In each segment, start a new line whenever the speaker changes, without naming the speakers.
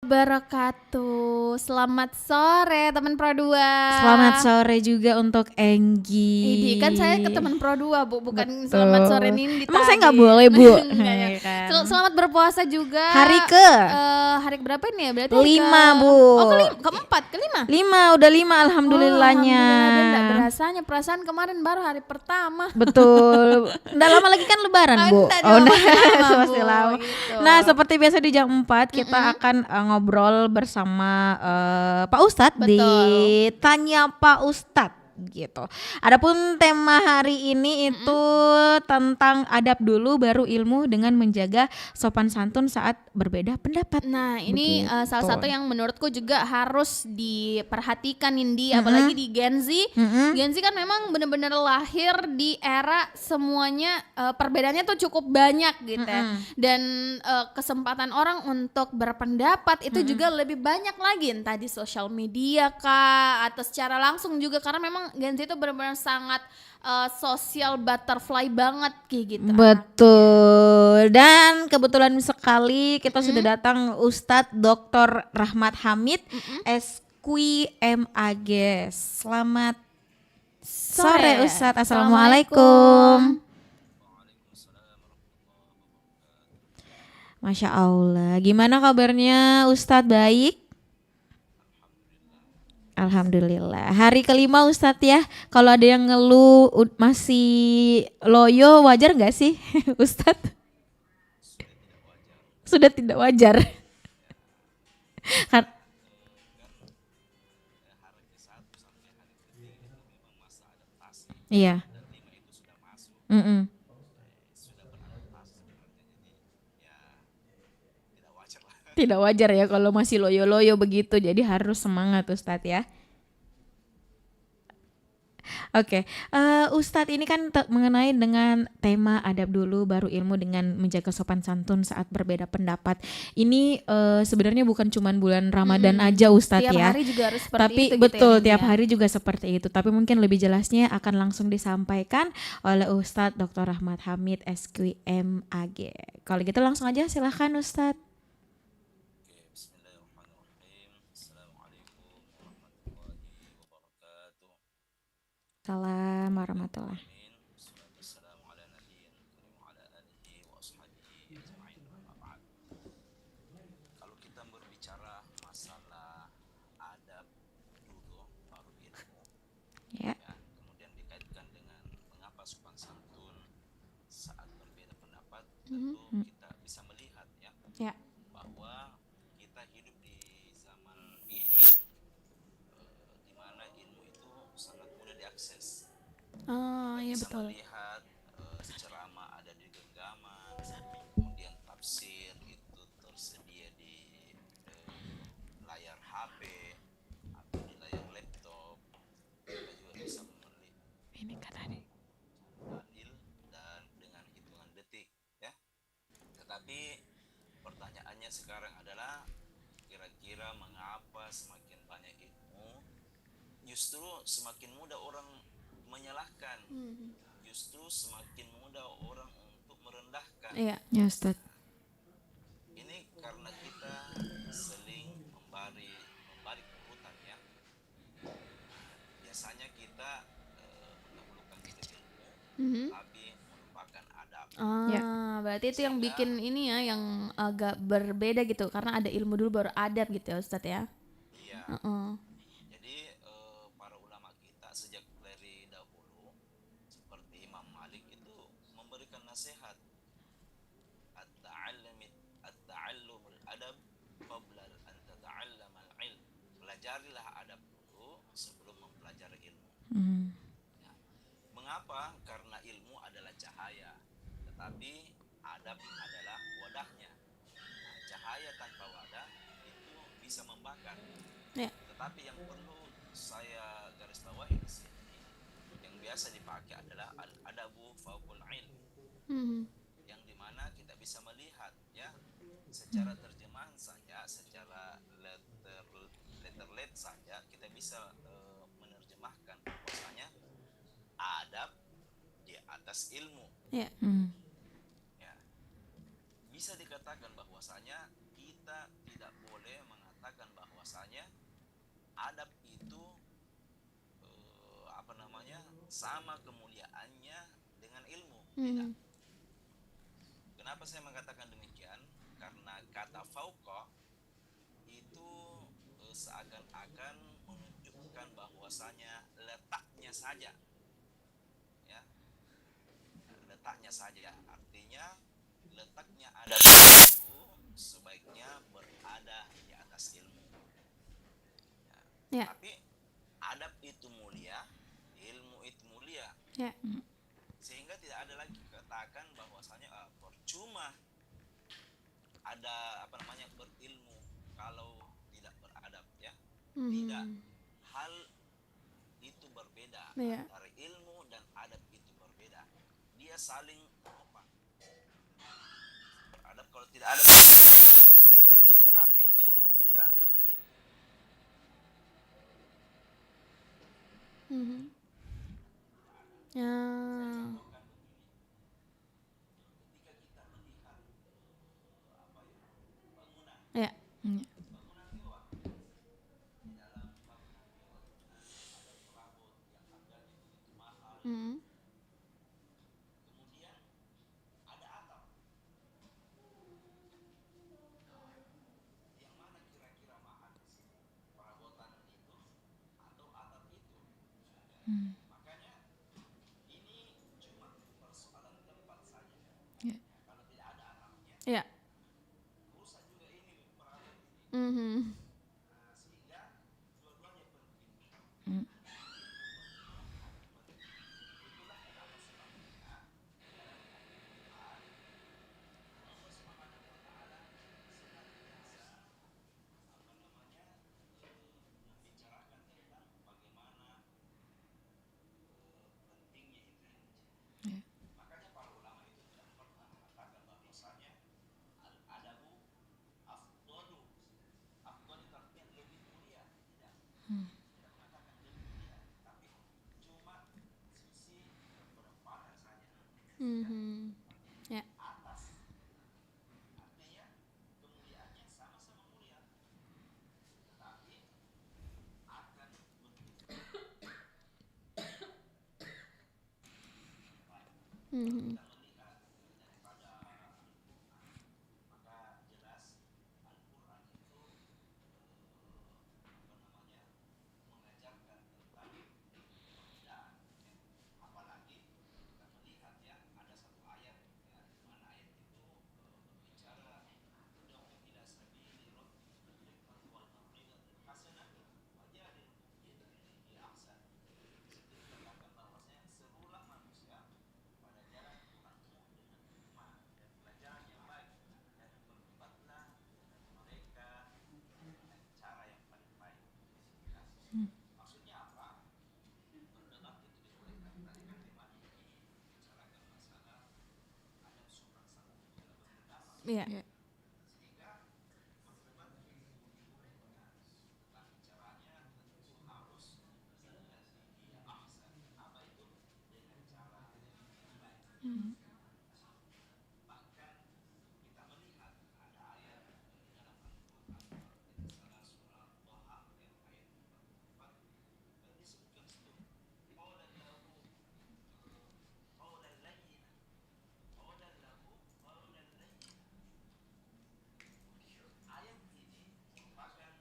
Wabarakatuh. Selamat sore teman Pro 2.
Selamat sore juga untuk
Idi, kan saya ke
Enggi.
teman Pro 2, Bu, bukan
Betul.
selamat sore Nindi
Emang
tadi.
saya nggak boleh, Bu?
Enggak ya.
Ya kan.
Selamat berpuasa juga.
Hari ke
hari berapa ini ya? Berarti
5, Bu.
Oh, keempat, kelima.
5, udah 5 alhamdulillahnya.
Alhamdulillah, dia enggak berasanya. Perasaan kemarin baru hari pertama.
Betul. Nggak lama lagi kan lebaran, Bu.
Masih lama, Bu.
Gitu. Nah, seperti biasa di jam 4 kita akan ngobrol bersama Pak Ustadz.
Betul.
Di Tanya Pak Ustadz gitu. Adapun tema hari ini itu tentang adab dulu baru ilmu dengan menjaga sopan santun saat berbeda pendapat.
Nah, ini
Begitu.
salah satu yang menurutku juga harus diperhatikan Indi, apalagi di Gen Z. Gen Z kan memang benar-benar lahir di era semuanya perbedaannya tuh cukup banyak gitu ya. Dan kesempatan orang untuk berpendapat itu juga lebih banyak lagi, entah di sosial media kah atau secara langsung juga, karena memang Gen Z itu benar-benar sangat social butterfly banget kayak gitu.
Betul. Dan kebetulan sekali kita sudah datang Ustadz Dr. Rahmat Hamid SQMAG. Selamat sore Ustadz. Assalamualaikum. Masya Allah. Gimana kabarnya Ustadz? Baik? Alhamdulillah. Hari kelima Ustadz ya. Kalau ada yang ngeluh masih loyo, wajar gak sih Ustadz? Sudah tidak wajar. Iya. Tidak wajar ya kalau masih loyo-loyo begitu. Jadi harus semangat Ustadz ya. Oke, Ustadz ini kan mengenai dengan tema adab dulu baru ilmu dengan menjaga sopan santun saat berbeda pendapat. Ini sebenarnya bukan cuma bulan Ramadan aja Ustadz
tiap
ya.
hari juga harus seperti
Tapi
itu
betul
gitu ya,
tiap hari juga seperti itu. Tapi mungkin lebih jelasnya akan langsung disampaikan oleh Ustadz Dr. Rahmat Hamid SQMAG. Kalau gitu langsung aja silahkan Ustadz. Assalamualaikum warahmatullahi wabarakatuh.
Kalau kita berbicara masalah adab dulu baru ilmu,
Ya.
kemudian dikaitkan dengan mengapa sopan santun saat berbeda pendapat, tentu kita bisa melihat
Ya.
bahwa kita hidup di zaman ini di mana ilmu itu sangat mudah diakses.
Iya
Bisa
betul.
melihat ceramah ada di genggaman, kemudian tafsir itu tersedia di layar HP atau di layar laptop. Kita juga bisa melihat
Ini kan tadi.
dalil dan dengan hitungan detik ya. Tetapi pertanyaannya sekarang adalah kira-kira mengapa semakin banyak ilmu justru semakin mudah orang menyalahkan, justru semakin mudah orang untuk merendahkan.
Iya.
Ya Ustadz.
Ini karena kita seling membalik urutan ya. Biasanya kita mendahulukan ilmu, tapi melupakan adab.
Berarti itu yang bikin ini ya, yang agak berbeda gitu, karena ada ilmu dulu baru adab gitu ya Ustadz ya.
Iya. Jadi para ulama kita sejak dari dahulu seperti Imam Malik itu memberikan nasihat at-ta'allumul adab qabla an tata'allamal ilm. Pelajarilah adab dulu sebelum mempelajari ilmu. Ya. Mengapa? Karena ilmu adalah cahaya, tetapi adab adalah wadahnya. Nah, cahaya tanpa wadah itu bisa membakar.
Ya.
Tetapi yang perlu saya garis bawahi di sini, yang biasa dipakai adalah al-adabu fawqul ilm, yang dimana kita bisa melihat ya secara terjemahan saja, secara letter saja kita bisa menerjemahkan bahwasanya adab di atas ilmu.
Ya.
Ya. Bisa dikatakan bahwasanya kita tidak boleh mengatakan bahwasanya adab itu apa namanya sama kemuliaannya dengan ilmu. Tidak. Kenapa saya mengatakan demikian? Karena kata fauqa itu seakan-akan menunjukkan bahwasanya letaknya saja, ya, letaknya saja. Artinya letaknya adab itu sebaiknya berada di atas ilmu.
Ya.
Tapi adab itu mulia, ilmu itu mulia.
Ya.
Sehingga tidak ada lagi katakan bahwasanya percuma ada apa namanya berilmu kalau tidak beradab, ya. Tidak. Hal itu berbeda.
Ya.
Antara ilmu dan adab itu berbeda. Dia saling menopang. Beradab kalau tidak ada, tetapi ilmu kita itu
Ya.
ketika kita melihat bangunan
Ya.
bangunan mewah, di dalam bangunan mewah ada perabot yang harganya begitu mahal, kemudian ada atap. Yang mana kira-kira mahal di sini? Perabotan itu atau atap itu? Makanya ini cuma persoalan tempat saja.
Ya.
Kalau tidak ada atapnya,
Ya.
rusak juga ini perabot ini. Sehingga dua-duanya penting. Itulah kenapa sebabnya dalam Al-Quran Allah Subhanahu wa taala senantiasa apa namanya membicarakan tentang bagaimana pentingnya ilmu.
Ya.
Makanya para ulama itu tidak pernah mengatakan bahwasanya al-adabu afdalu. Afdal itu artinya lebih mulia. Tidak. Tidak mengatakan lebih mulia, tapi cuma sisi keberempatan saja.
Ya.
Atas. Artinya kemuliaannya sama-sama mulia, tetapi akan kita melihat daripada maka jelas Al-Quran itu apa namanya mengajarkan tentang perbedaan, ya. Apalagi kita melihat, ya, ada satu ayat, ya, di mana ayat itu berbicara ud'u ila sabili rabbika bil hikmati wal mau'izatil hasanati wajadilhum billati ahsan. Di situ dikatakan bahwasanya serulah manusia pada jalan Tuhanmu dengan hikmah dan pelajaran yang baik, dan berdebatlah dengan mereka dengan cara yang paling baik. Ya. Maksudnya apa? Berdebat itu dibolehkan. Tadi kan temanya ini bicarakan masalah adab sopan santun dalam berpendapat.
Ya.
Sehingga berdebat itu dibolehkan, tetapi caranya tentu harus billati ahsan. Apa itu? Dengan cara yang baik. Bahkan kita melihat ada ayat di dalam Al-Quran, di salah surah Thaha yang ayat 44, disebutkan situ qaulan lahu qaulan layyinan, qaulan lahu qaulan layyinan. Ayat ini merupakan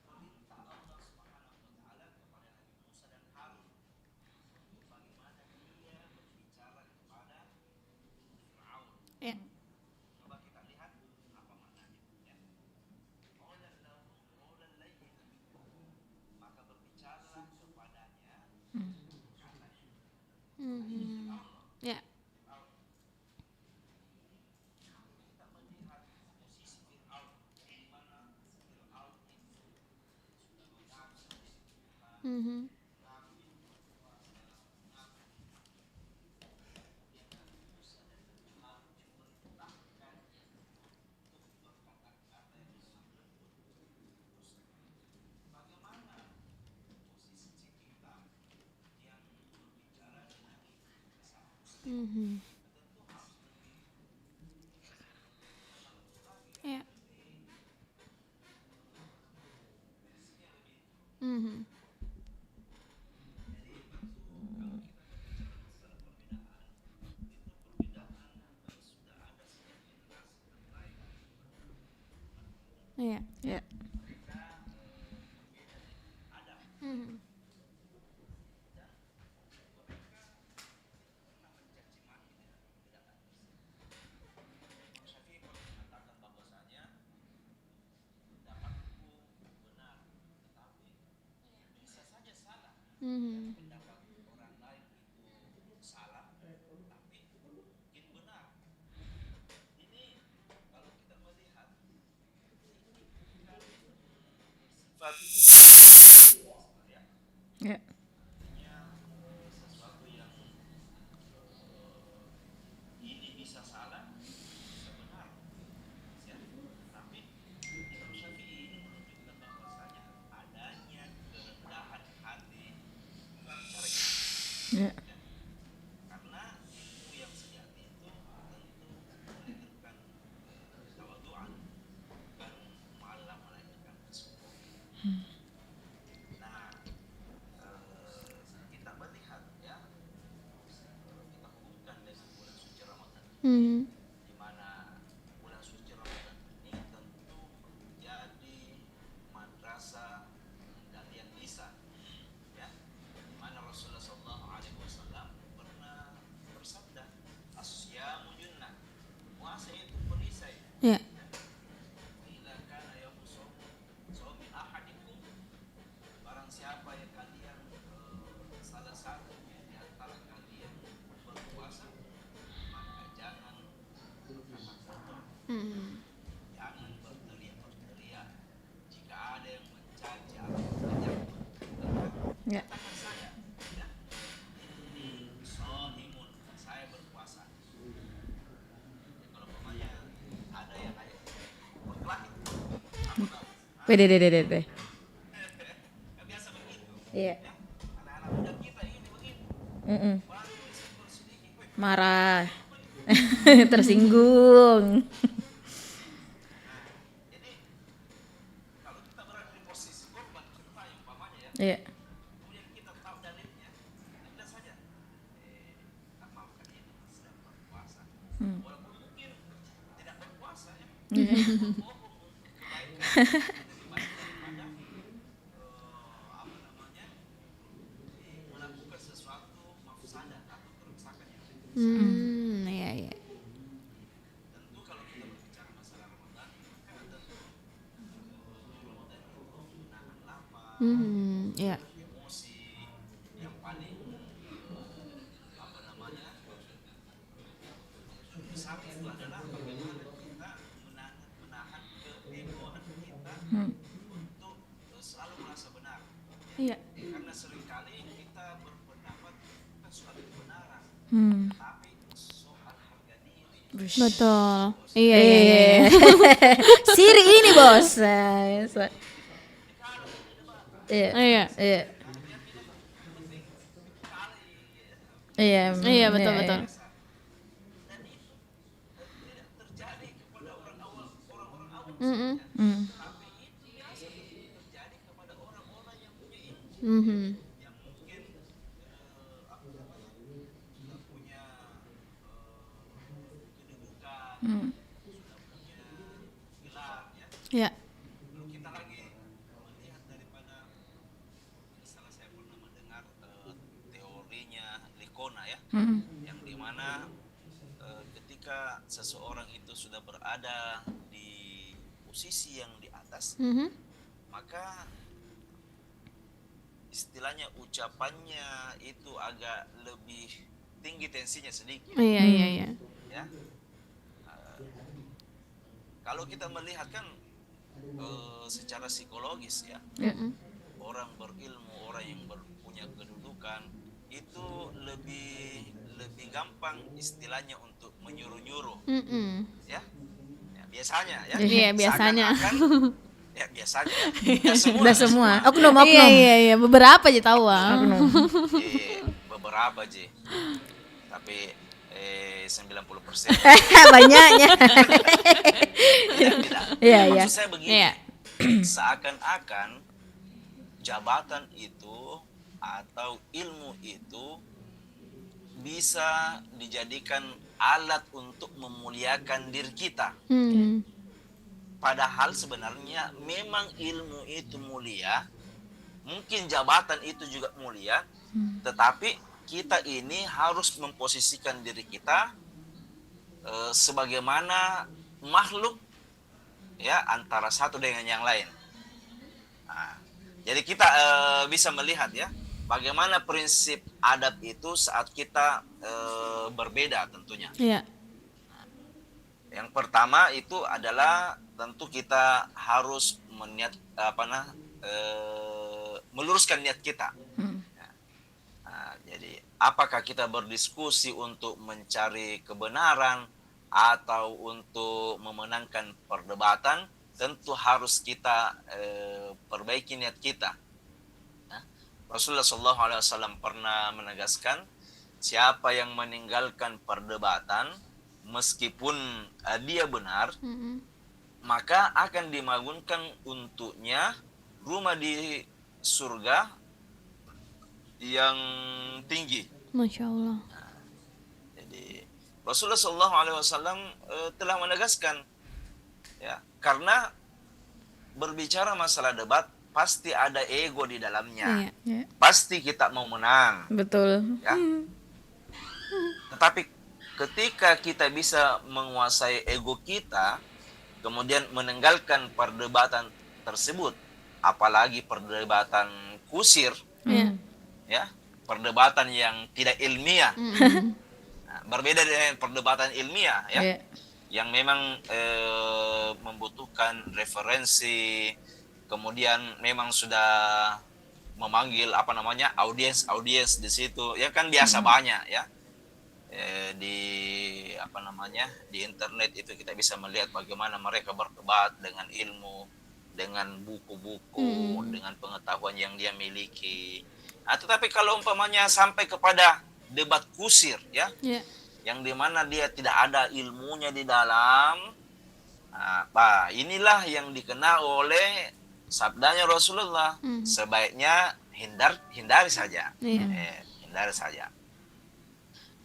perintah Allah Subhanahu wa taala kepada Nabi Musa dan Harun untuk bagaimana dia berbicara kepada Firaun.
Ya.
Coba kita lihat apa maknanya, ya. Qaulan lahu qaulan layyinan, maka berbicaralah kepadanya kata yang Allah.
Ya.
Firaun. Kita melihat posisi Firaun, di mana Firaun itu sudah mengaku sebagai Tuhan, mengaku berkuasa, mengaku kemudian Nabi Musa dan Nabi Harun memerintahkannya untuk berkata-kata yang sangat lembut. Terus bagaimana posisi kita yang berbicara dengan sesama muslim? Tentu harus lebih lembut lagi,
Ya.
pendapat orang lain itu salah, tapi mungkin benar. Ini kalau kita melihat sifat ya,
Ya.
sesuatu yang ini bisa salah, bisa benar, ya. Tapi Imam Syafi'i ini menunjukkan bahwasanya adanya kerendahan hati cara ini.
Ya.
Karena ilmu yang sejati itu tentu melahirkan tawaduan, bukan malah melahirkan kesombongan. Nah, kita melihat ya, kita hubungkan dengan bulan suci Ramadan, di mana bulan suci Ramadan ini tentu menjadi madrasah pengendalian lisan, ya, di mana Rasulullah SAW pernah bersabda, asyamu junnah, puasa itu perisai.
Ya.
Bila kana yaumu shaumi ahadikum, barang siapa yang kalian salah satu di antara kalian berpuasa, maka jangan berkata kotor, jangan berteriak-teriak. Jika ada yang mencaci atau mengajak,
Ya.
katakan saja, ya, ini shahimun, saya berpuasa. Ya, kalau umpamanya ada yang kayak berkelahi, aku tahu.
Deh.
Kan biasa begitu.
Iya.
Ya, anak-anak muda kita ini begitu. Baru disenggol sedikit, wih,
Marah. Tersinggung.
jadi kalau kita berada di posisi korban kita yang umpamanya ya,
Iya.
kemudian kita tahu dalilnya, kita saja maafkan ini sedang berpuasa. Walaupun mungkin tidak berpuasa ya, bohong untuk kebaikan lebih baik daripada apa namanya, melakukan sesuatu mafsadah atau kerusakan yang lain.
Iya, iya.
Tentu kalau kita berbicara masalah Ramadan, maka tentu Ramadan itu menahan lapar,
Iya.
emosi yang paling apa namanya besar itu adalah bagaimana kita menahan keegoan kita untuk selalu merasa benar.
Iya.
Karena seringkali kita berpendapat bukan suatu kebenaran, tapi soal harga diri.
Betul. Iya, iya, iya.
Siri ini bos. Iya.
Iya.
Iya. Iya.
Iya, betul, betul.
Dan itu tidak terjadi kepada orang-orang awam, tapi itu biasa terjadi kepada orang-orang yang punya ilmu, yang mungkin apa namanya, sudah punya kedudukan, sudah punya gelar ya.
Iya.
Kalau kita lagi melihat daripada, misalnya saya pernah mendengar teorinya Likona ya, yang dimana ketika seseorang itu sudah berada di posisi yang di atas, maka istilahnya ucapannya itu agak lebih tinggi tensinya sedikit,
Iya, iya, iya.
ya. Kalau kita melihat kan secara psikologis ya, orang berilmu, orang yang punya kedudukan itu lebih gampang istilahnya untuk menyuruh-nyuruh, ya. Ya biasanya ya.
Iya, biasanya.
Seakan-akan, ya biasanya.
Udah semua. Oknum.
Iya, iya, iya. Beberapa aja tahu, ah.
Beberapa aja. Tapi 90%.
Banyaknya.
Tidak.
Iya, iya.
Maksud saya begini.
Iya.
Seakan-akan jabatan itu atau ilmu itu bisa dijadikan alat untuk memuliakan diri kita. Padahal sebenarnya memang ilmu itu mulia, mungkin jabatan itu juga mulia, tetapi kita ini harus memposisikan diri kita sebagaimana makhluk ya, antara satu dengan yang lain. Nah, jadi kita bisa melihat ya, bagaimana prinsip adab itu saat kita berbeda tentunya.
Iya.
Yang pertama itu adalah tentu kita harus meluruskan niat kita. Jadi apakah kita berdiskusi untuk mencari kebenaran atau untuk memenangkan perdebatan, tentu harus kita perbaiki niat kita. Rasulullah SAW pernah menegaskan, siapa yang meninggalkan perdebatan meskipun dia benar, maka akan dibangunkan untuknya rumah di surga yang tinggi.
Masya Allah.
Jadi Rasulullah SAW telah menegaskan, ya, karena berbicara masalah debat pasti ada ego di dalamnya.
Iya.
Pasti kita mau menang.
Betul.
Ya. Tetapi ketika kita bisa menguasai ego kita, kemudian meninggalkan perdebatan tersebut, apalagi perdebatan kusir, ya, perdebatan yang tidak ilmiah, nah, berbeda dengan perdebatan ilmiah, ya, yang memang membutuhkan referensi, kemudian memang sudah memanggil audiens di situ, ya kan biasa banyak, ya. Di internet itu kita bisa melihat bagaimana mereka berdebat dengan ilmu, dengan buku-buku, dengan pengetahuan yang dia miliki. Nah, tetapi kalau umpamanya sampai kepada debat kusir, ya, yang dimana dia tidak ada ilmunya di dalam, inilah yang dikenal oleh sabdanya Rasulullah, sebaiknya hindari saja. Hindari saja.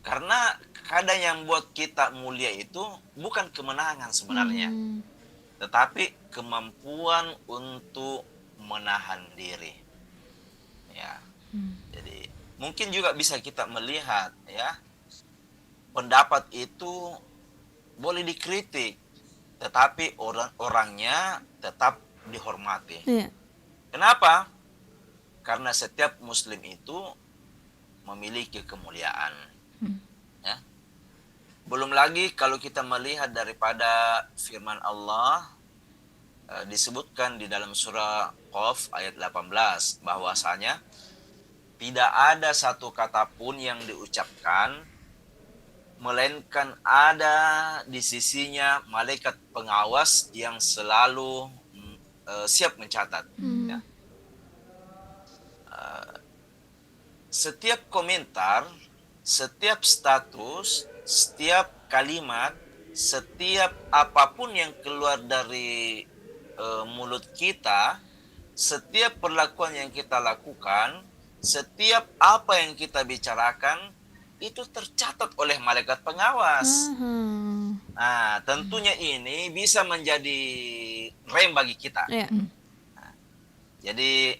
Karena kadang yang buat kita mulia itu bukan kemenangan sebenarnya, tetapi kemampuan untuk menahan diri. Ya. Jadi mungkin juga bisa kita melihat, ya, pendapat itu boleh dikritik, tetapi orangnya tetap dihormati. Kenapa? Karena setiap muslim itu memiliki kemuliaan. Ya. Belum lagi kalau kita melihat daripada firman Allah, disebutkan di dalam surah Qaf ayat 18 bahwasanya tidak ada satu kata pun yang diucapkan melainkan ada di sisinya malaikat pengawas yang selalu siap mencatat. Ya. Setiap komentar, setiap status, setiap kalimat, setiap apapun yang keluar dari mulut kita, setiap perlakuan yang kita lakukan, setiap apa yang kita bicarakan, itu tercatat oleh malaikat pengawas. Nah, tentunya ini bisa menjadi rem bagi kita. Nah, jadi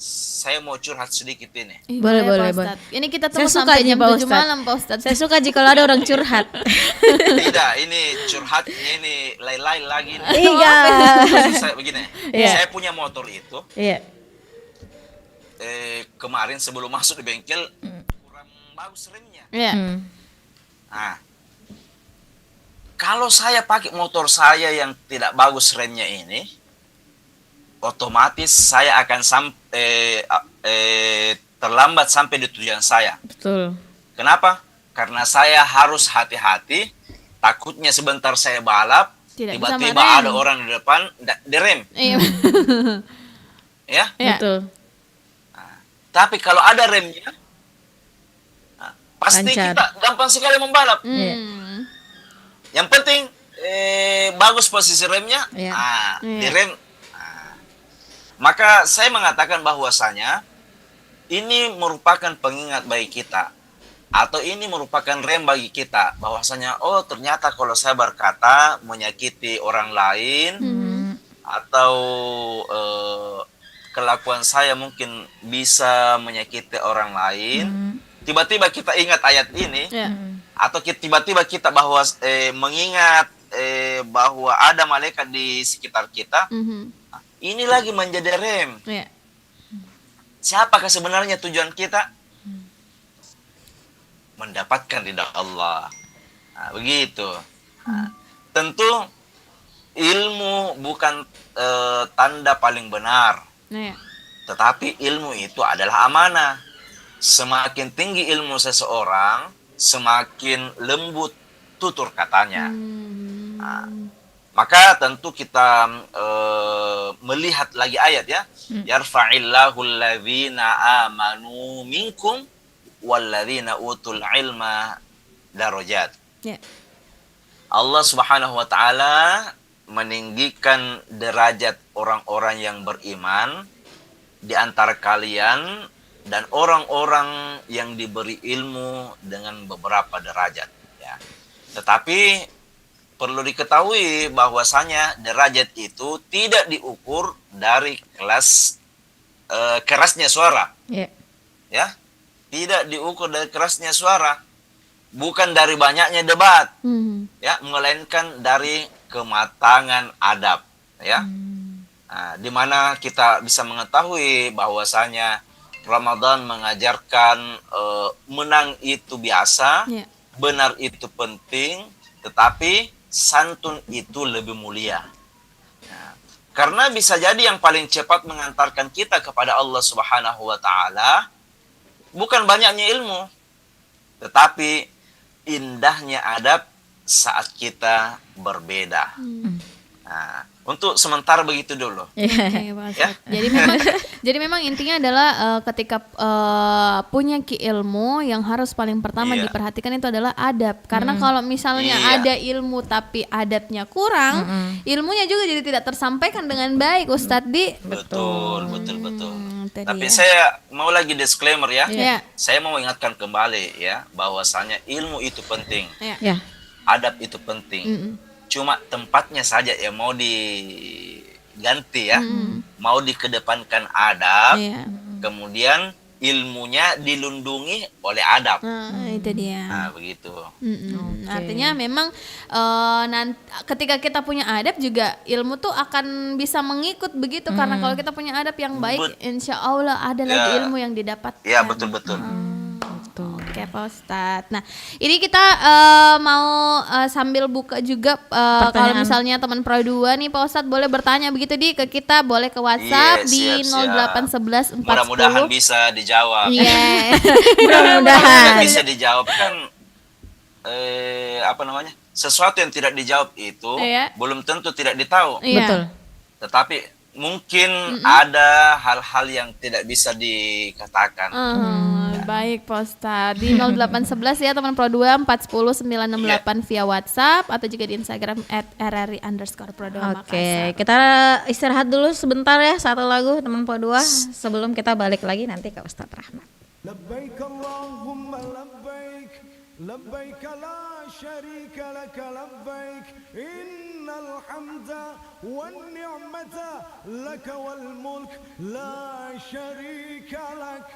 saya mau curhat sedikit ini.
Boleh.
Ini kita
Saya
tunggu
suka
sampai
aja
jam
Pak
7
Ustadz.
malam, Pak Ustadz.
Saya suka jika kalau ada orang curhat.
Tidak, ini curhatnya ini lain-lain lagi.
Iya.
Maksud saya begini, saya punya motor itu.
Iya.
Kemarin sebelum masuk di bengkel kurang bagus remnya. Nah, kalau saya pakai motor saya yang tidak bagus remnya ini, otomatis saya akan terlambat sampai di tujuan saya.
Betul.
Kenapa? Karena saya harus hati-hati, takutnya sebentar saya balap, tiba-tiba ada orang di depan, direm. Ya?
Betul.
Tapi kalau ada remnya, pasti
Lancar.
kita gampang sekali membalap. Yang penting bagus posisi remnya, direm. Maka saya mengatakan bahwasanya ini merupakan pengingat bagi kita, atau ini merupakan rem bagi kita, bahwasanya oh ternyata kalau saya berkata menyakiti orang lain, atau kelakuan saya mungkin bisa menyakiti orang lain, tiba-tiba kita ingat ayat ini, atau tiba-tiba kita mengingat bahwa ada malaikat di sekitar kita, ini lagi menjadi rem. Siapakah sebenarnya tujuan kita? Mendapatkan ridha Allah. Nah, begitu. Nah, tentu ilmu bukan tanda paling benar,
Nah, ya.
tetapi ilmu itu adalah amanah. Semakin tinggi ilmu seseorang, semakin lembut tutur katanya. Nah, maka tentu kita melihat lagi ayat ya. Yarfa'illahu alladhina amanu minkum walladzina utul ilma darajat.
Ya.
Allah Subhanahu wa taala meninggikan derajat orang-orang yang beriman di antara kalian dan orang-orang yang diberi ilmu dengan beberapa derajat ya. Tetapi perlu diketahui bahwasanya derajat itu tidak diukur dari kelas kerasnya suara
Ya.
ya. Tidak diukur dari kerasnya suara, bukan dari banyaknya debat, ya, melainkan dari kematangan adab, ya. Nah, di mana kita bisa mengetahui bahwasanya Ramadan mengajarkan menang itu biasa,
Ya.
benar itu penting, tetapi santun itu lebih mulia. Nah, karena bisa jadi yang paling cepat mengantarkan kita kepada Allah Subhanahu wa taala bukan banyaknya ilmu, tetapi indahnya adab saat kita berbeda. Nah, untuk sementara begitu dulu.
Oke, Pak
Ya.
Ustadz. Jadi memang intinya adalah ketika punya ilmu yang harus paling pertama
Iya.
diperhatikan itu adalah adab. Karena kalau misalnya
Iya.
ada ilmu tapi adabnya kurang, ilmunya juga jadi tidak tersampaikan dengan baik, Ustadz Di.
Betul.
Itu
Tapi
dia.
saya mau lagi disclaimer ya.
Iya.
Saya mau ingatkan kembali ya bahwasanya ilmu itu penting,
Ya.
Ya.
adab itu penting. Cuma tempatnya saja ya mau diganti ya. Mau dikedepankan adab,
Iya.
kemudian ilmunya dilindungi oleh adab.
Nah, itu dia.
Nah, begitu.
Artinya memang ketika kita punya adab juga ilmu tuh akan bisa mengikut begitu karena kalau kita punya adab yang baik, insya Allah ada lagi ilmu yang didapatkan.
Ya, betul.
Oke, Pak Ustadz. Nah, ini kita mau sambil buka juga kalau
Pertanyaan.
misalnya teman Pro 2 nih Pak Ustadz boleh bertanya begitu di ke kita, boleh ke WhatsApp
Iya,
di
siap.
0811 410.
Mudah-mudahan bisa dijawab.
Iya.
Mudah-mudahan.
Tidak bisa dijawab kan apa namanya? Sesuatu yang tidak dijawab itu
Iya.
belum tentu tidak ditahu.
Iya.
Betul.
Tetapi mungkin ada hal-hal yang tidak bisa dikatakan.
Baik Pak Ustadz di 0811 ya teman Pro 2 410 968 via WhatsApp atau juga di Instagram @rri_pro2 Makassar.
Oke, kita istirahat dulu sebentar ya, satu lagu teman Po 2 sebelum kita balik lagi nanti ke Ustadz Rahmat.
لبيك اللهم لبيك لبيك لا شريك لك لبيك إن الحمد والنعمة لك والملك لا شريك لك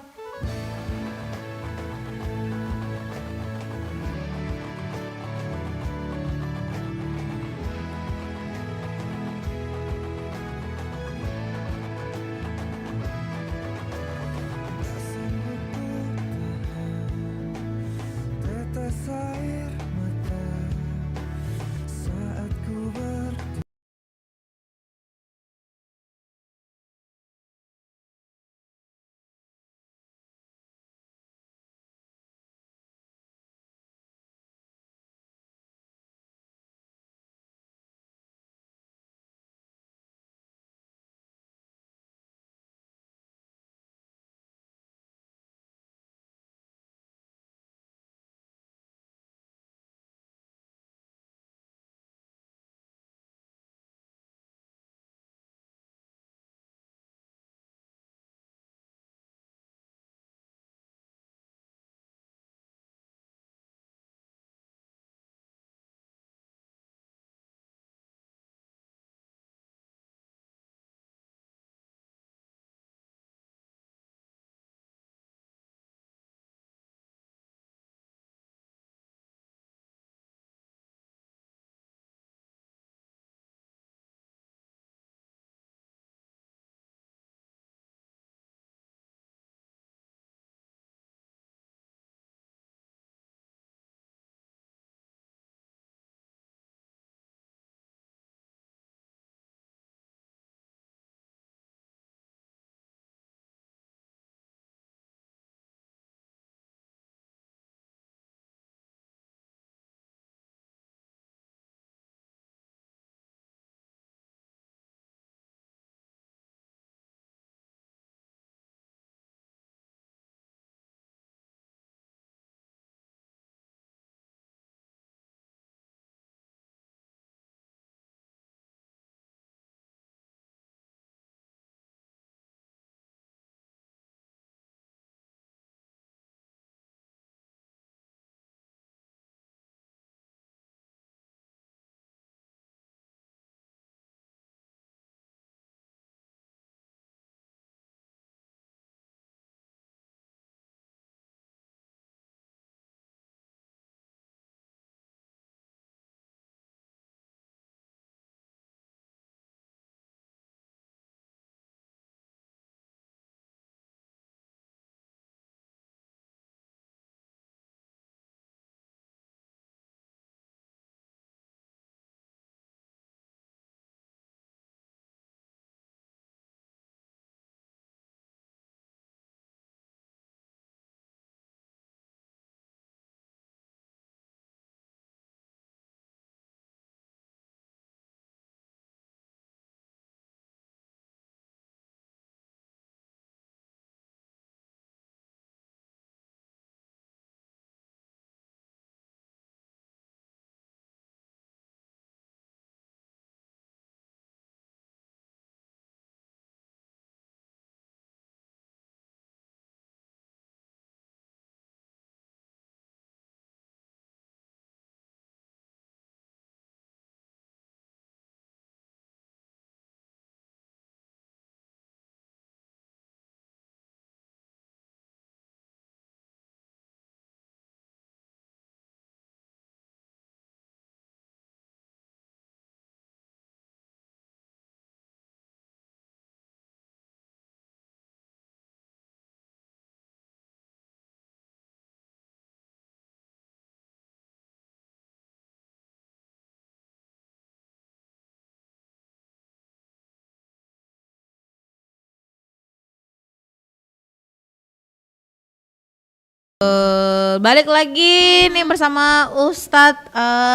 Balik lagi nih bersama Ustadz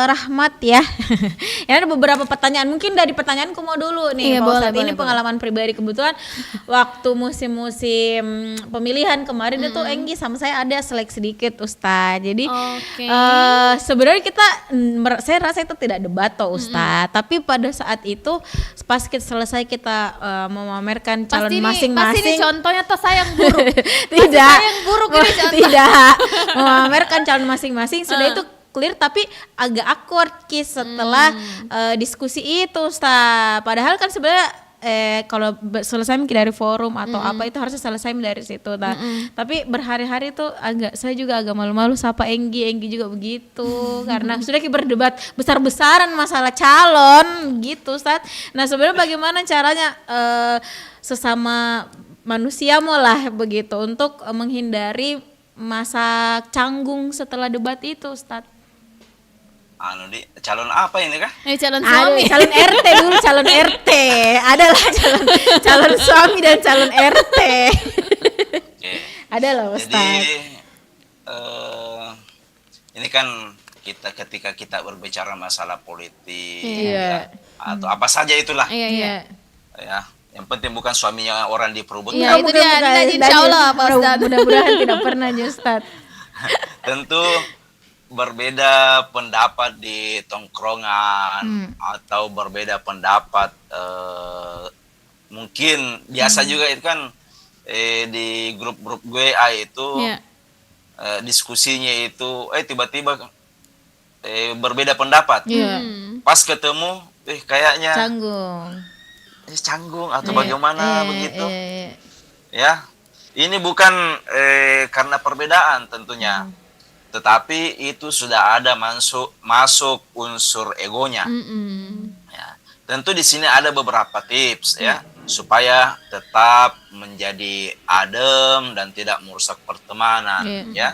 Rahmat ya. Ya ada beberapa pertanyaan, mungkin dari pertanyaanku mau dulu nih
Iya,
Pak
boleh,
Ustadz. Ini
boleh.
pengalaman pribadi, kebetulan waktu musim-musim pemilihan kemarin itu Enggi sama saya ada selek sedikit Ustadz. Jadi
Oke.
sebenarnya kita saya rasa itu tidak debat toh Ustadz, tapi pada saat itu pas kita selesai kita memamerkan calon
Pasti ini
masing-masing.
contohnya tuh saya yang buruk.
Tidak,
saya yang buruk ini contoh.
tidak memamerkan calon masing-masing sudah itu clear, tapi agak awkward Kis setelah diskusi itu Ustaz. Padahal kan sebenarnya kalau selesai mungkin dari forum atau apa itu harusnya selesai dari situ. Nah, tapi berhari-hari itu saya juga agak malu-malu sapa Enggi juga begitu karena sudah kita berdebat besar-besaran masalah calon gitu Ustaz. Nah, sebenarnya bagaimana caranya sesama manusia lah begitu untuk menghindari masa canggung setelah debat itu Ustaz?
Calon apa ini kah?
Calon
Aduh,
suami.
calon RT dulu, calon RT. Adalah calon suami dan calon RT.
Oke.
Adalah
Jadi
Ustaz.
ini kan ketika kita berbicara masalah politik
Iya.
ya, atau apa saja itulah
Iya.
ya. Yang penting bukan suaminya orang diperebutkan.
Iya, itu dia. Dan insya Allah, Pak Ustadz.
Mudah-mudahan tidak pernah Ustaz.
Tentu berbeda pendapat di tongkrongan atau berbeda pendapat mungkin biasa juga itu kan di grup-grup WA itu
Iya.
diskusinya itu tiba-tiba berbeda pendapat.
Iya.
Pas ketemu kayaknya
Canggung.
canggung atau bagaimana begitu.
Iya.
Ya, ini bukan karena perbedaan tentunya, tetapi itu sudah ada masuk unsur egonya. Ya, tentu di sini ada beberapa tips ya supaya tetap menjadi adem dan tidak merusak pertemanan. Ya,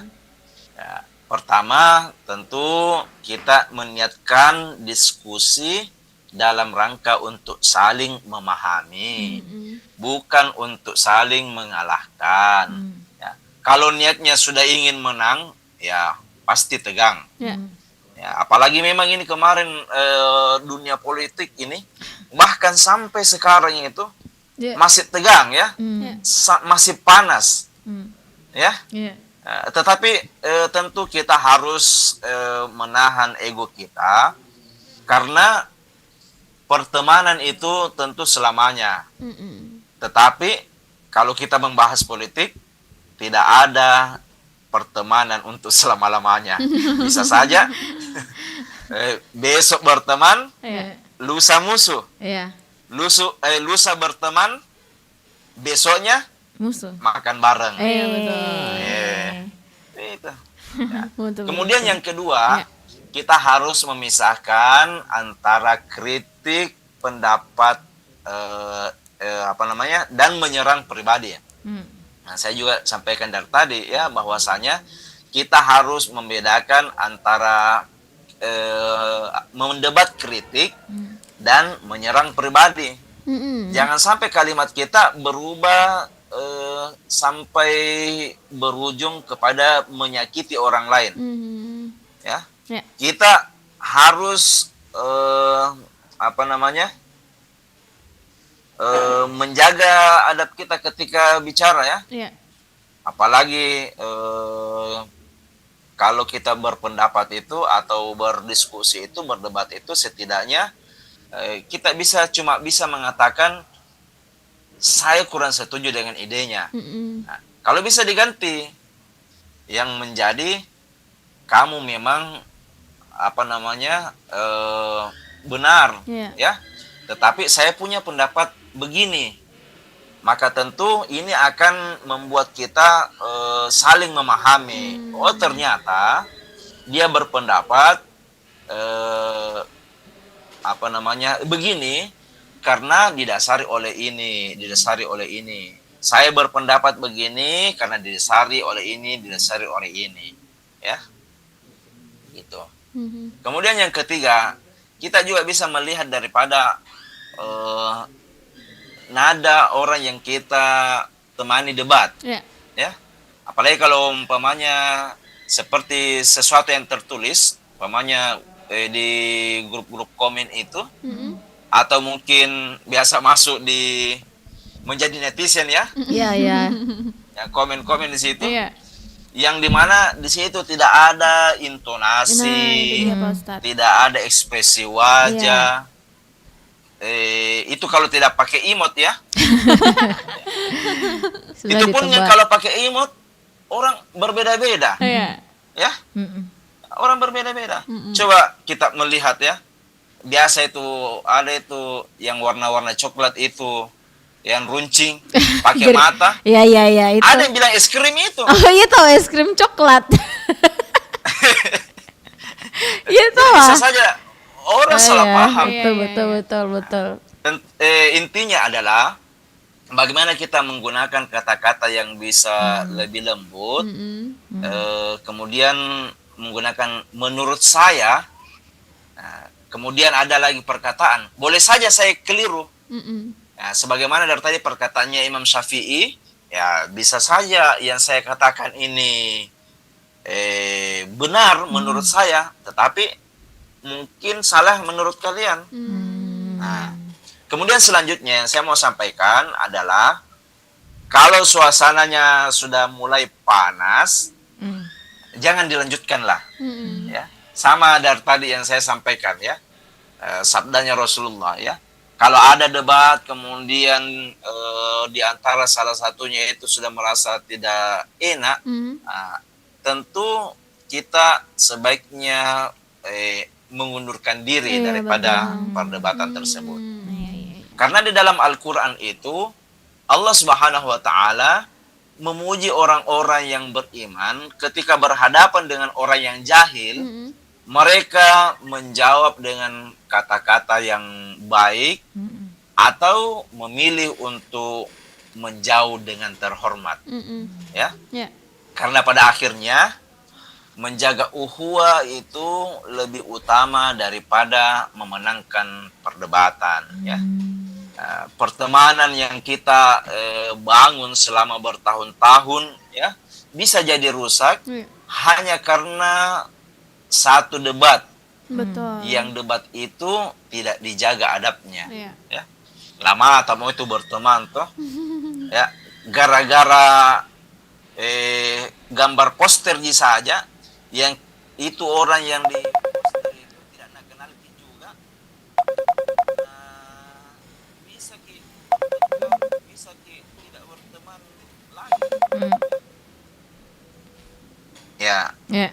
pertama tentu kita meniatkan diskusi dalam rangka untuk saling memahami, bukan untuk saling mengalahkan. Ya. Kalau niatnya sudah ingin menang, ya pasti tegang.
Ya.
Ya, apalagi memang ini kemarin dunia politik ini, bahkan sampai sekarang itu masih tegang ya, masih panas, ya. Tetapi tentu kita harus menahan ego kita karena pertemanan itu tentu selamanya. Tetapi kalau kita membahas politik, tidak ada pertemanan untuk selama-lamanya. Bisa saja besok berteman, lusa musuh. Lusa berteman, besoknya
Musuh.
makan bareng.
Betul.
Itu. Ya. Kemudian yang kedua, kita harus memisahkan antara kritik pendapat dan menyerang pribadi. Nah, saya juga sampaikan dari tadi ya bahwasanya kita harus membedakan antara mendebat kritik dan menyerang pribadi. Jangan sampai kalimat kita berubah sampai berujung kepada menyakiti orang lain. Ya. Kita harus menjaga adab kita ketika bicara ya. Apalagi kalau kita berpendapat itu atau berdiskusi itu, berdebat itu, setidaknya kita cuma bisa mengatakan saya kurang setuju dengan idenya. Nah, kalau bisa diganti yang menjadi kamu memang benar ya, tetapi saya punya pendapat begini, maka tentu ini akan membuat kita saling memahami. Oh, ternyata dia berpendapat begini karena didasari oleh ini. Saya berpendapat begini karena didasari oleh ini, ya. Gitu. Kemudian yang ketiga, kita juga bisa melihat daripada nada orang yang kita temani debat, ya. Apalagi kalau umpamanya seperti sesuatu yang tertulis, umpamanya di grup-grup komen itu, atau mungkin biasa masuk di menjadi netizen ya,
Iya, iya.
ya komen-komen di situ,
Iya.
yang dimana di situ tidak ada
Nah, itu
intonasi,
dia Pak Ustadz.
tidak ada ekspresi wajah. Itu kalau tidak pakai emot ya.
Sudah
Itu pun
ditebak.
kalau pakai emot orang berbeda-beda,
Iya.
ya.
Mm-mm.
Orang berbeda-beda. Coba kita melihat ya. Biasa itu ada itu yang warna-warna coklat itu, yang runcing, pakai
Jadi-
mata.
Iya, iya, iya, itu.
Ada yang bilang es krim itu.
Oh, iya tahu es krim coklat. Iya tahu.
Bisa saja orang salah paham.
Iya,
Betul,
iya,
betul,
iya.
betul, betul.
Dan intinya adalah bagaimana kita menggunakan kata-kata yang bisa lebih lembut, kemudian menggunakan menurut saya. Nah, kemudian ada lagi perkataan, boleh saja saya keliru. Nah, sebagaimana dari tadi perkataannya Imam Syafi'i, ya bisa saja yang saya katakan ini benar menurut saya, tetapi mungkin salah menurut kalian. Nah, kemudian selanjutnya yang saya mau sampaikan adalah kalau suasananya sudah mulai panas, jangan dilanjutkan lah. Ya, sama dari tadi yang saya sampaikan ya, sabdanya Rasulullah ya. Kalau ada debat kemudian di antara salah satunya itu sudah merasa tidak enak, tentu kita sebaiknya mengundurkan diri
Iya,
daripada perdebatan tersebut.
Iya, iya.
Karena di dalam Al-Quran itu Allah Subhanahu wa Ta'ala memuji orang-orang yang beriman ketika berhadapan dengan orang yang jahil, mereka menjawab dengan kata-kata yang baik atau memilih untuk menjauh dengan terhormat, ya.
Ya.
Karena pada akhirnya menjaga ukhuwah itu lebih utama daripada memenangkan perdebatan, ya. Pertemanan yang kita bangun selama bertahun-tahun ya bisa jadi rusak
Iya.
hanya karena satu debat,
Betul.
yang debat itu tidak dijaga adabnya.
Iya.
Ya, lama atau mau itu berteman toh, ya gara-gara gambar poster saja, yang itu orang yang di poster itu tidak kenal juga, bisa tidak berteman lagi. Ya,
Ya.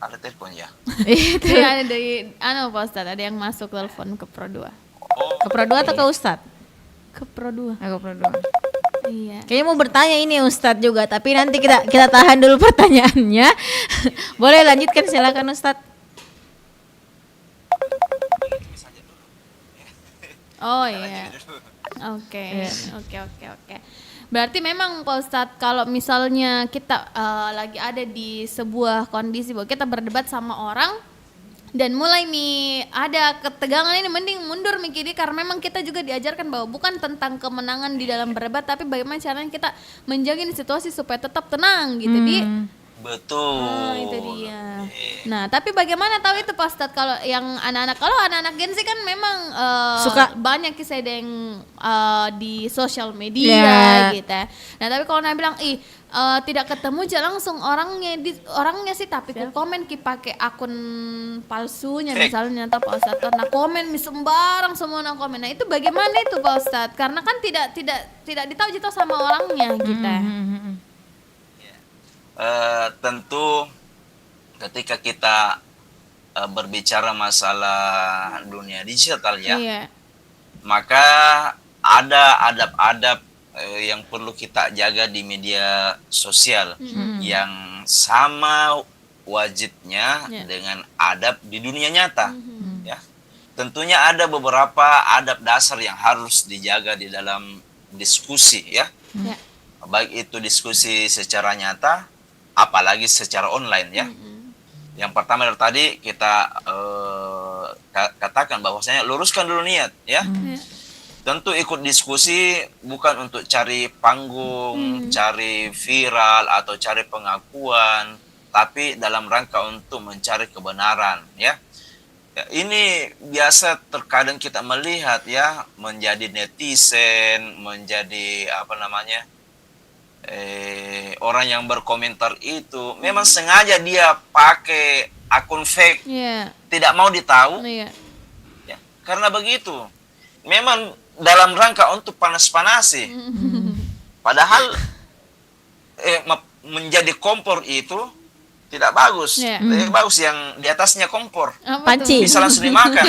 ada telepon ya.
Itu.
Iya, ada dari Pak Ustadz, ada yang masuk telepon ke Pro 2.
Oh,
Ke Pro 2 atau ke Ustadz?
Ke Pro 2.
Aku Pro 2.
Iya.
Kayaknya mau bertanya ini Ustadz juga, tapi nanti kita tahan dulu pertanyaannya. Boleh lanjutkan, silakan Ustadz.
Oh iya. Oke. Oke. Berarti memang Pak Ustadz kalau misalnya kita lagi ada di sebuah kondisi bahwa kita berdebat sama orang dan mulai ada ketegangan ini, mending mundur mikirnya, karena memang kita juga diajarkan bahwa bukan tentang kemenangan di dalam berdebat, tapi bagaimana caranya kita menjaga situasi supaya tetap tenang gitu.
betul.
Itu dia. Nah, tapi bagaimana tahu itu Pak Ustadz kalau yang anak-anak Gen Z kan memang
Suka.
banyak kisah yang di sosial media
Ya.
gitu. Nah, tapi kalau Nah bilang tidak ketemu aja langsung orangnya sih, tapi ku komen pakai akun palsunya
Fake.
misalnya atau Pak Ustadz. Nah, komen sembarang semua orang komen. Nah, itu bagaimana itu Pak Ustadz? Karena kan tidak ditahu sama orangnya gitu.
Tentu ketika kita berbicara masalah dunia digital ya,
Iya.
maka ada adab-adab yang perlu kita jaga di media sosial yang sama wajibnya
Ya.
dengan adab di dunia nyata. Ya, tentunya ada beberapa adab dasar yang harus dijaga di dalam diskusi ya,
Ya.
baik itu diskusi secara nyata apalagi secara online ya. Yang pertama dari tadi kita katakan bahwasanya luruskan dulu niat ya. tentu ikut diskusi bukan untuk cari panggung, cari viral atau cari pengakuan, tapi dalam rangka untuk mencari kebenaran, ya. Ya, ini biasa terkadang kita melihat ya, menjadi netizen, menjadi apa namanya, orang yang berkomentar itu memang sengaja dia pakai akun fake,
Iya.
tidak mau ditahu,
Iya.
ya. Karena begitu, memang dalam rangka untuk panas-panasi. Padahal menjadi kompor itu tidak bagus.
Iya.
Lebih bagus yang di atasnya kompor.
Apa
Panci.
tuh?
Bisa langsung dimakan.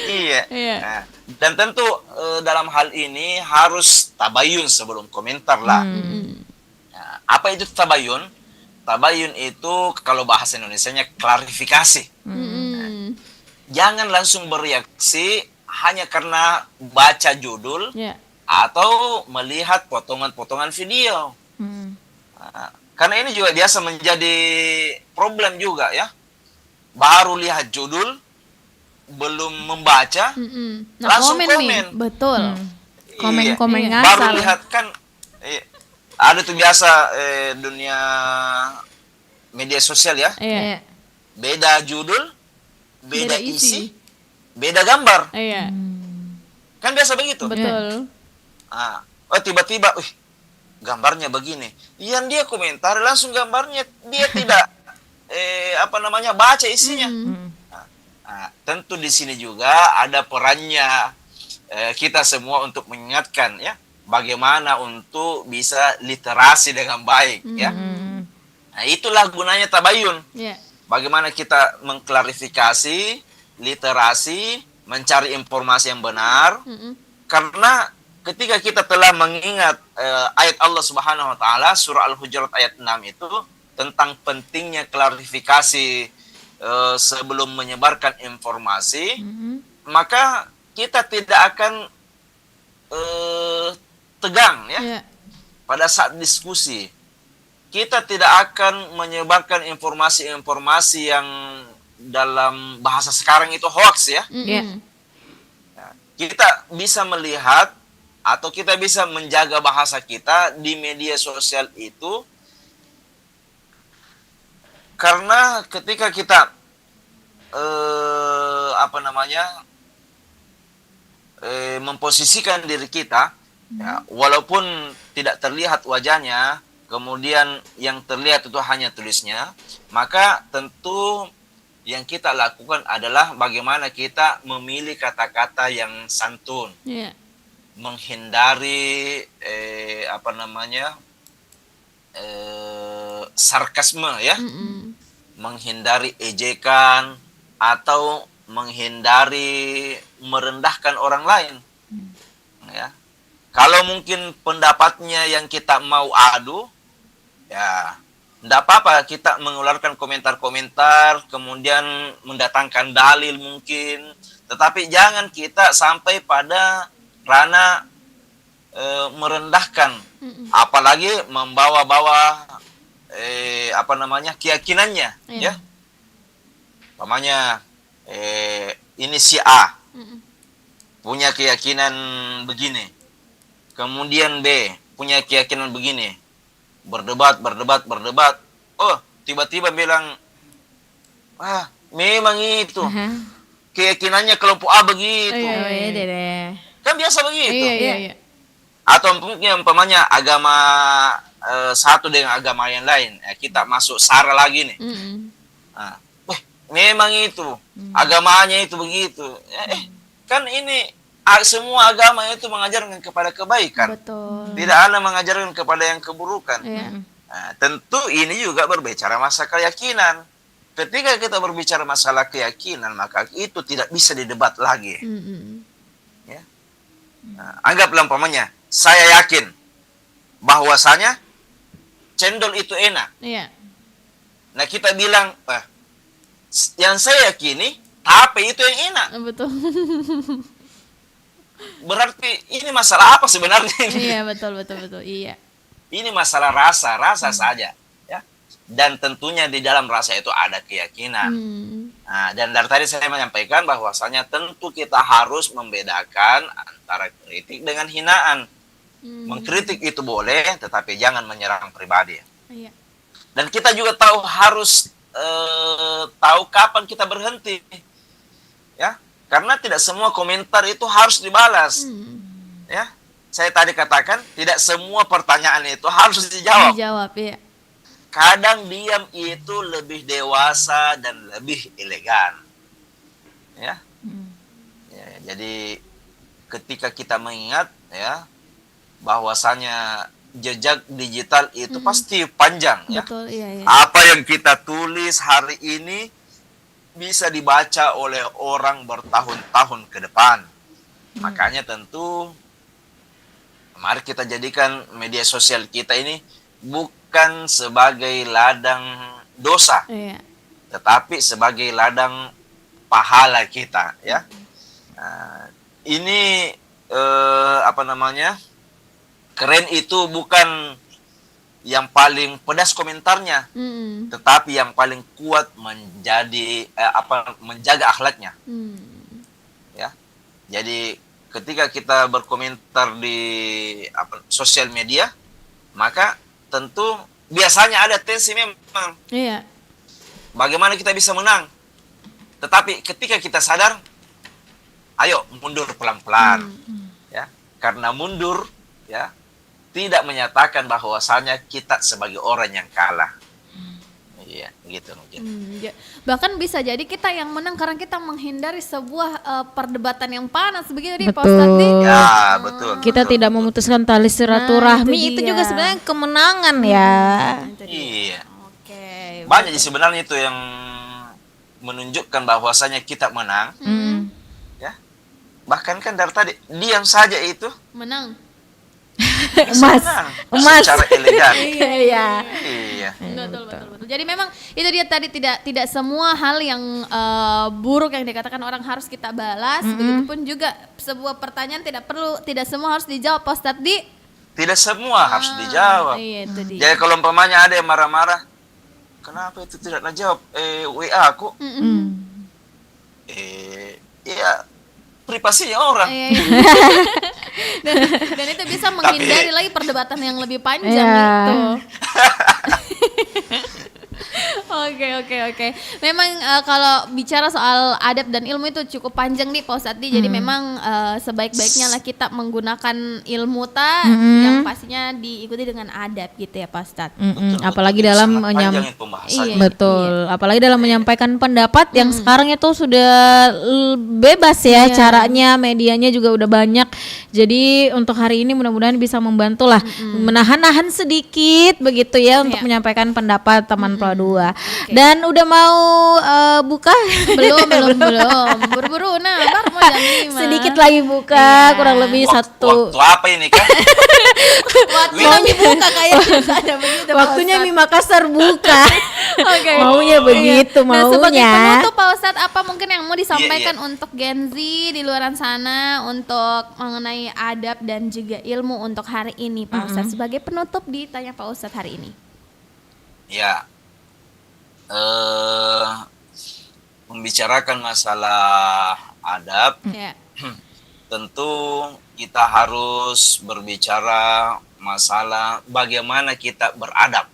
Iya.
Iya.
Nah, dan tentu dalam hal ini harus tabayun sebelum komentar lah. Nah, apa itu tabayun? Tabayun itu kalau bahasa Indonesianya klarifikasi. Jangan langsung bereaksi hanya karena baca judul
Iya.
atau melihat potongan-potongan video. Nah, karena ini juga biasa menjadi problem juga ya. Baru lihat judul, belum membaca,
Nah,
langsung
komen
komen.
nih. Betul.
Komen-komen
Iya. Baru
ngasal.
lihat kan, ada tuh biasa dunia media sosial ya.
Iya.
Beda judul, beda
Beda
isi,
isi.
beda gambar.
Iya.
Kan biasa begitu.
Betul.
Ah, oh tiba-tiba, gambarnya begini. Yang dia komentar langsung gambarnya, dia tidak baca isinya. Tentu di sini juga ada perannya kita semua untuk mengingatkan ya, bagaimana untuk bisa literasi dengan baik ya. Nah, itulah gunanya tabayun.
Iya.
Bagaimana kita mengklarifikasi, literasi, mencari informasi yang benar. Karena ketika kita telah mengingat ayat Allah Subhanahu wa taala surah Al-Hujurat ayat 6 itu tentang pentingnya klarifikasi sebelum menyebarkan informasi, maka kita tidak akan tegang ya.
Iya.
Pada saat diskusi. Kita tidak akan menyebarkan informasi-informasi yang dalam bahasa sekarang itu hoax ya.
Iya.
Kita bisa melihat atau kita bisa menjaga bahasa kita di media sosial itu karena ketika kita memposisikan diri kita ya, walaupun tidak terlihat wajahnya, kemudian yang terlihat itu hanya tulisnya, maka tentu yang kita lakukan adalah bagaimana kita memilih kata-kata yang santun,
Iya.
menghindari sarkasme ya, menghindari ejekan atau menghindari merendahkan orang lain. Ya. Kalau mungkin pendapatnya yang kita mau adu, ya tidak apa-apa kita mengeluarkan komentar-komentar, kemudian mendatangkan dalil mungkin, tetapi jangan kita sampai pada ranah merendahkan, apalagi membawa-bawa keyakinannya, ya. Umpamanya ini si A punya keyakinan begini, kemudian B punya keyakinan begini, berdebat. Oh, tiba-tiba bilang, memang itu keyakinannya kelompok A begitu.
Iya.
Oh iya deh.
Kan biasa begitu.
Iya.
Atau mungkin umpamanya agama satu dengan agama yang lain, kita masuk sara lagi nih. Nah, memang itu agamanya itu begitu. Kan ini semua agama itu mengajarkan kepada kebaikan.
Betul.
Tidak ada mengajarkan kepada yang keburukan.
Iya.
Nah, tentu ini juga berbicara masalah keyakinan. Ketika kita berbicara masalah keyakinan, maka itu tidak bisa didebat lagi. Ya. Nah, anggaplah umpamanya, saya yakin bahwasanya cendol itu enak.
Iya.
Nah, kita bilang, yang saya yakini, tape itu yang enak.
Betul.
Berarti ini masalah apa sebenarnya ini?
Iya, betul. Iya.
Ini masalah rasa saja. Ya. Dan tentunya di dalam rasa itu ada keyakinan. Nah, dan dari tadi saya menyampaikan bahwasanya tentu kita harus membedakan antara kritik dengan hinaan. Mengkritik itu boleh, tetapi jangan menyerang pribadi.
Iya.
Dan kita juga harus tahu kapan kita berhenti, ya, karena tidak semua komentar itu harus dibalas, ya. Saya tadi katakan tidak semua pertanyaan itu harus dijawab.
Dijawab, ya.
Kadang diam itu lebih dewasa dan lebih elegan, ya. Ya, jadi ketika kita mengingat, ya, bahwasanya jejak digital itu pasti panjang, ya.
Betul, iya.
Apa yang kita tulis hari ini bisa dibaca oleh orang bertahun-tahun ke depan. Makanya tentu mari kita jadikan media sosial kita ini bukan sebagai ladang dosa,
Iya.
tetapi sebagai ladang pahala kita, ya. Nah, ini keren itu bukan yang paling pedas komentarnya, tetapi yang paling kuat menjaga akhlaknya, ya. Jadi ketika kita berkomentar di sosial media, maka tentu biasanya ada tensi memang.
Iya.
Bagaimana kita bisa menang? Tetapi ketika kita sadar, ayo mundur pelan-pelan, ya. Karena mundur, ya, tidak menyatakan bahwasanya kita sebagai orang yang kalah. Iya, gitu mungkin.
Bahkan bisa jadi kita yang menang karena kita menghindari sebuah perdebatan yang panas begitu di Pak
Betul.
Ustadz.
Ya, betul.
Kita
betul,
tidak
betul.
memutuskan tali silaturahmi,
itu
itu
dia.
juga sebenarnya kemenangan ya.
Iya.
Oke.
Banyak sebenarnya itu yang menunjukkan bahwasanya kita menang, ya. Bahkan kan dari tadi diam saja itu
Menang.
Emas,
menang
emas.
secara elegan.
Iya.
Iya.
Betul. Jadi memang itu dia tadi, tidak semua hal yang buruk yang dikatakan orang harus kita balas. Begitupun juga sebuah pertanyaan tidak semua harus dijawab Pak Ustadz di.
Tidak semua harus dijawab.
Iya, itu dia.
Jadi kalau umpamanya ada yang marah-marah, kenapa itu tidak dijawab WA aku? Ya privasinya orang.
Iya. Dan itu bisa menghindari lagi perdebatan yang lebih panjang
Iya.
itu. Oke. Memang kalau bicara soal adab dan ilmu itu cukup panjang nih Pak Ustadz. Jadi memang sebaik-baiknya lah kita menggunakan ilmu yang pastinya diikuti dengan adab gitu ya Pak Ustadz.
Apalagi
Betul.
dalam
Sangat panjang itu pembahasannya.
betul. Apalagi dalam menyampaikan pendapat yang sekarang itu sudah bebas ya caranya, medianya juga udah banyak. Jadi untuk hari ini mudah-mudahan bisa membantu lah menahan-nahan sedikit begitu ya untuk menyampaikan pendapat teman Pro 2. Dan udah mau buka?
Belum. Buru-buru baru mau jam 5.
Sedikit lagi buka, kurang lebih
Waktu apa ini kan?
Waktunya buka kayaknya ada begitu Pak
Waktunya
Ustadz.
Mie Makassar buka.
Oke.
Maunya begitu,
Nah, sebagai
maunya.
penutup Pak Ustadz, apa mungkin yang mau disampaikan untuk Gen Z di luar sana untuk mengenai adab dan juga ilmu untuk hari ini Pak Ustadz, sebagai penutup di Tanya Pak Ustadz hari ini?
Ya, membicarakan masalah adab,
Ya.
tentu kita harus berbicara masalah bagaimana kita beradab.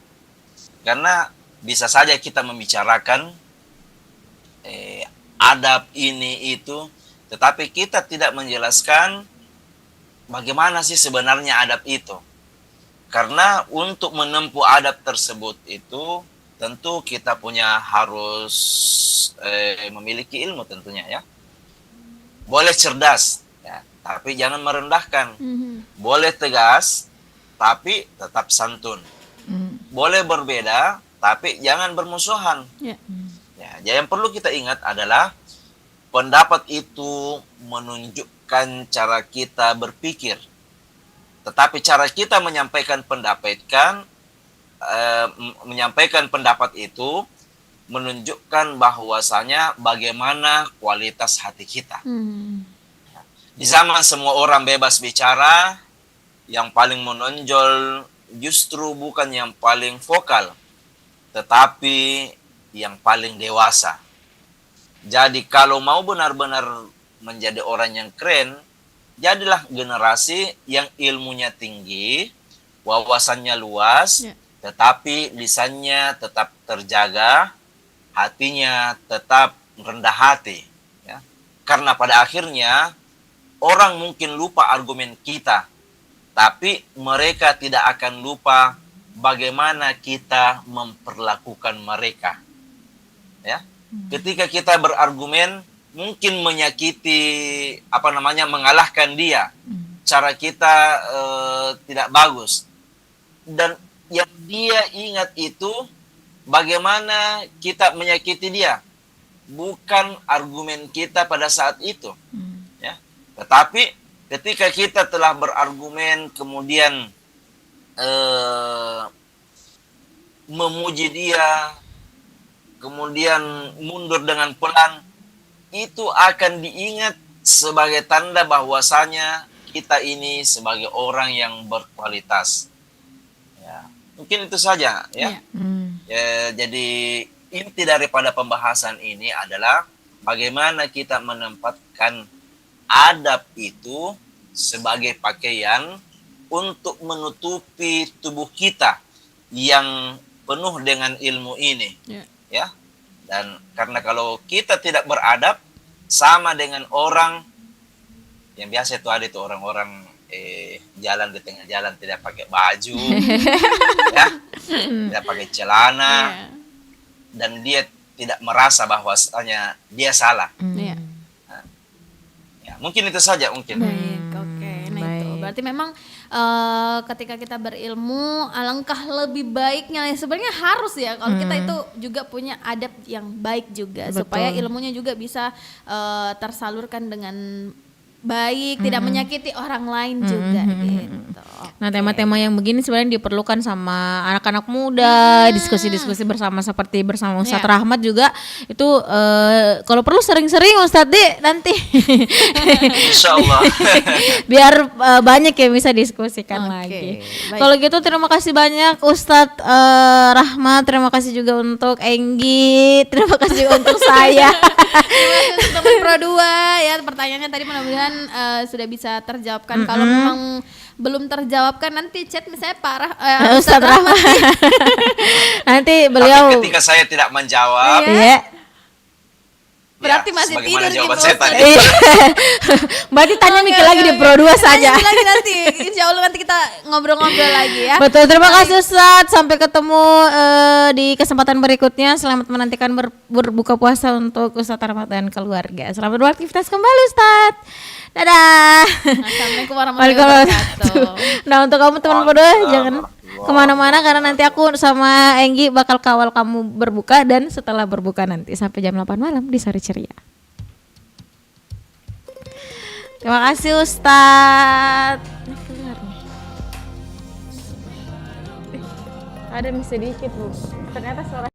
Karena bisa saja kita membicarakan adab ini itu, tetapi kita tidak menjelaskan bagaimana sih sebenarnya adab itu. Karena untuk menempuh adab tersebut itu tentu kita harus memiliki ilmu tentunya ya. Boleh cerdas ya, tapi jangan merendahkan. Boleh tegas tapi tetap santun. Boleh berbeda tapi jangan bermusuhan.
Ya.
Ya, yang perlu kita ingat adalah pendapat itu menunjukkan cara kita berpikir. Tetapi cara kita menyampaikan pendapat itu menunjukkan bahwasanya bagaimana kualitas hati kita. Di zaman semua orang bebas bicara, yang paling menonjol justru bukan yang paling vokal, tetapi yang paling dewasa. Jadi kalau mau benar-benar menjadi orang yang keren, jadilah generasi yang ilmunya tinggi, wawasannya luas,
Ya.
tetapi lisannya tetap terjaga, hatinya tetap rendah hati. Ya. Karena pada akhirnya orang mungkin lupa argumen kita, tapi mereka tidak akan lupa bagaimana kita memperlakukan mereka. Ya. Ketika kita berargumen mungkin menyakiti mengalahkan dia. Cara kita tidak bagus. Dan yang dia ingat itu bagaimana kita menyakiti dia. Bukan argumen kita pada saat itu. Ya. Tetapi ketika kita telah berargumen kemudian memuji dia, kemudian mundur dengan pelan, itu akan diingat sebagai tanda bahwasanya kita ini sebagai orang yang berkualitas. Ya, mungkin itu saja ya. Ya, jadi inti daripada pembahasan ini adalah bagaimana kita menempatkan adab itu sebagai pakaian untuk menutupi tubuh kita yang penuh dengan ilmu ini. Ya. Dan karena kalau kita tidak beradab, sama dengan orang yang biasa itu ada itu orang-orang jalan di tengah jalan tidak pakai baju, ya, tidak pakai celana, dan dia tidak merasa bahwasanya dia salah.
Iya.
Ya, mungkin itu saja mungkin.
Baik, oke. Nah itu berarti memang ketika kita berilmu, alangkah lebih baiknya sebenarnya harus ya kalau kita itu juga punya adab yang baik juga.
Betul.
Supaya ilmunya juga bisa tersalurkan dengan baik, tidak menyakiti orang lain juga gitu.
Nah, tema-tema yang begini sebenarnya diperlukan sama anak-anak muda, diskusi-diskusi bersama seperti bersama Ustadz Rahmat juga itu kalau perlu sering-sering Ustadz nanti
Insya Allah.
biar banyak yang bisa diskusikan lagi.
baik.
Kalau gitu terima kasih banyak Ustadz Rahmat, terima kasih juga untuk Enggi, terima kasih juga untuk saya.
Teman Pro 2 ya, pertanyaannya tadi mudah-mudahan sudah bisa terjawabkan. Kalau memang belum terjawabkan nanti chat misalnya
Ustadz Rahmat. Nanti beliau
Tapi ketika saya tidak menjawab,
Iya.
Berarti masih
sebagaimana
tidur
jawaban
gitu,
saya
Ustadz.
tadi.
Berarti tanya mikir lagi di Pro 2 saja.
Tanya lagi nanti, insya Allah nanti kita ngobrol-ngobrol lagi ya.
Betul, terima kasih Ustadz. Sampai ketemu di kesempatan berikutnya. Selamat menantikan berbuka puasa untuk Ustadz Rahmat dan keluarga. Selamat beraktivitas kembali Ustadz. Dadah.
Assalamualaikum warahmatullahi wabarakatuh.
Nah, untuk kamu teman Pro 2 jangan kemana-mana karena nanti aku sama Enggi bakal kawal kamu berbuka dan setelah berbuka nanti sampai jam 8 malam di Sore Ceria. Terima kasih Ustadz. Ada sedikit Bu. Ternyata suara